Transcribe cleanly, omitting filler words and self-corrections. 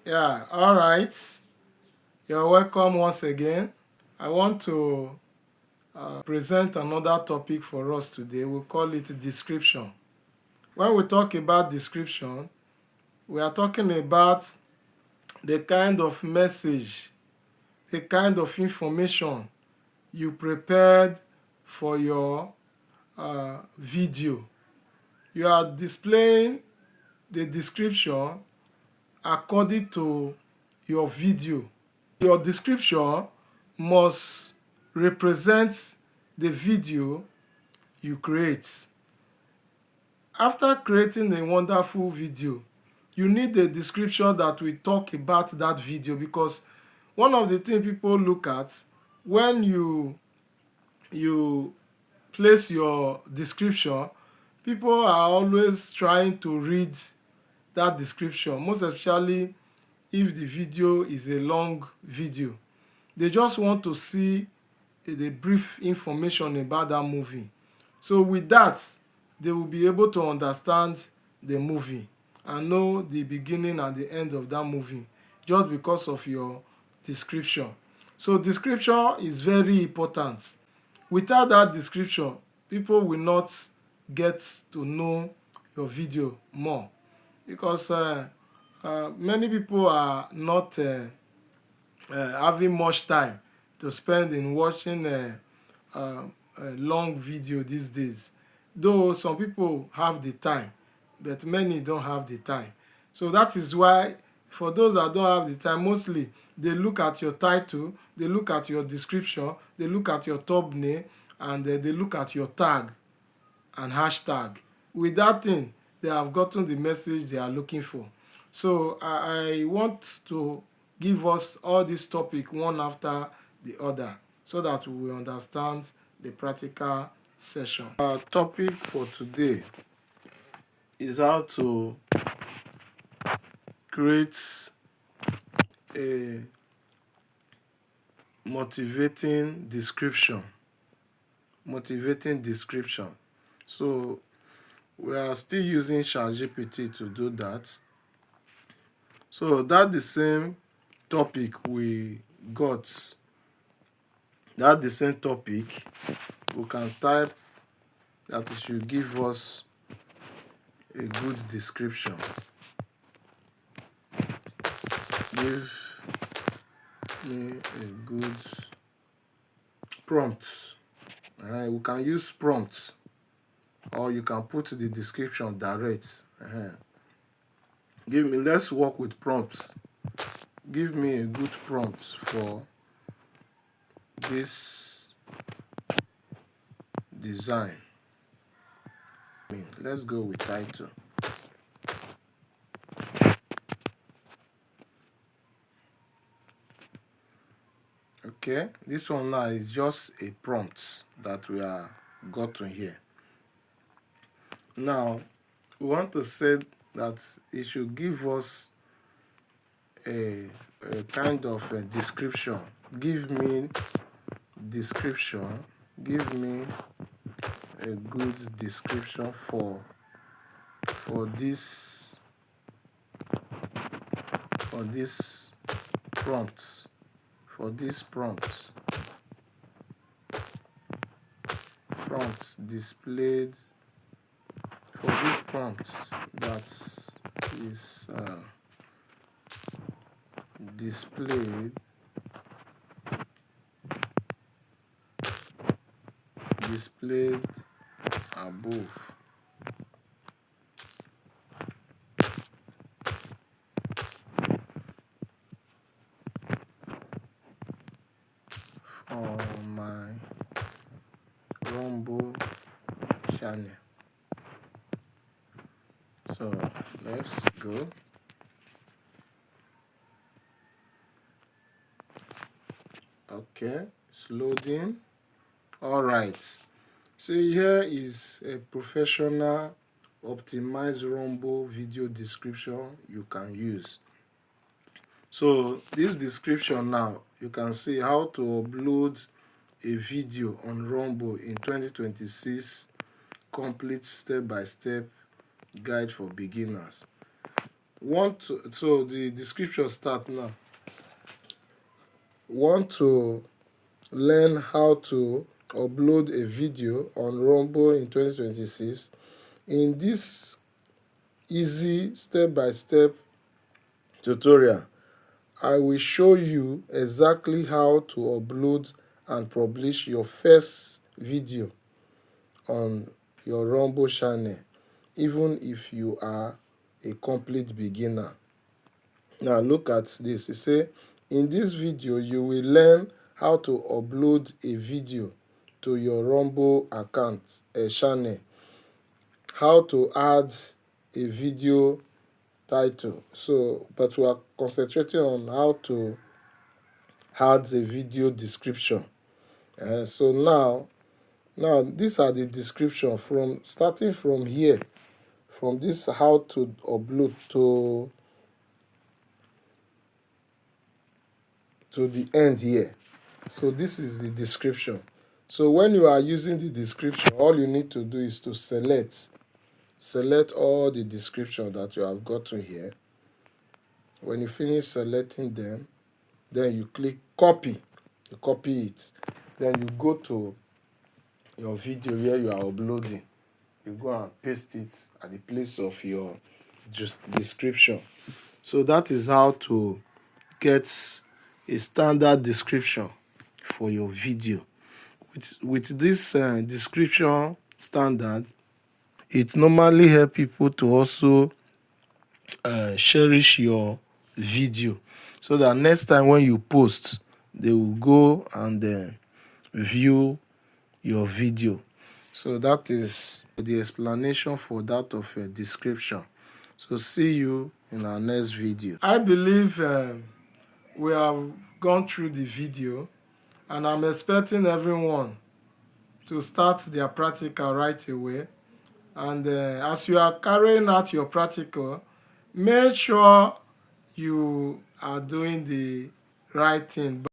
Yeah, all right. You're welcome once again. I want to present another topic for us today. We'll call it description. When we talk about description, we are talking about the kind of message, the kind of information you prepared for your video. You are displaying the description according to your video. Your description must represent the video you create. After creating a wonderful video, you need a description that will talk about that video, because one of the things people look at when you place your description, people are always trying to read that description, most especially if the video is a long video. They just want to see the brief information about that movie. So with that, they will be able to understand the movie and know the beginning and the end of that movie just because of your description. So description is very important. Without that description, people will not get to know your video more, because many people are not having much time to spend in watching a long video these days. Though some people have the time, but many don't have the time. So that is why, for those that don't have the time, mostly they look at your title, they look at your description, they look at your thumbnail, and they look at your tag and hashtag. With that thing, they have gotten the message they are looking for. So I want to give us all this topic one after the other so that we will understand the practical session. Our topic for today is how to create a motivating description. So we are still using ChatGPT to do that. So that's the same topic we got. That's the same topic. We can type that it should give us a good description. Give me a good prompt. We can use prompt, or you can put the description direct. Let's work with prompts. Give me a good prompt for this design. Let's go with title. Okay, this one now is just a prompt that we are gotten here. Now we want to say that it should give us a kind of a description. Give me description. Give me a good description for this prompt. For this prompt displayed, for this prompt that is displayed above. On my Rumble channel. So let's go. Okay, it's loading. All right. See, here is a professional optimized Rumble video description you can use. So this description now, you can see how to upload a video on Rumble in 2026, complete step-by-step guide for beginners. so the description start now. Want to learn how to upload a video on Rumble in 2026? In this easy step-by-step tutorial, I will show you exactly how to upload and publish your first video on your Rumble channel, even if you are a complete beginner. Now look at this. It says, in this video you will learn how to upload a video to your Rumble account, a channel, how to add a video title. But we are concentrating on how to add a video description. So now these are the description from starting from here, from this how to upload to the end here. So this is the description. So when you are using the description, all you need to do is to select all the description that you have gotten here. When you finish selecting them, then you click copy. You copy it. Then you go to your video where you are uploading. You go and paste it at the place of your description. So that is how to get a standard description for your video. With this description standard, it normally helps people to also cherish your video, so that next time when you post, they will go and view your video. So that is the explanation for that of a description. So see you in our next video. I believe we have gone through the video, and I'm expecting everyone to start their practical right away. And as you are carrying out your practical, make sure you are doing the right thing.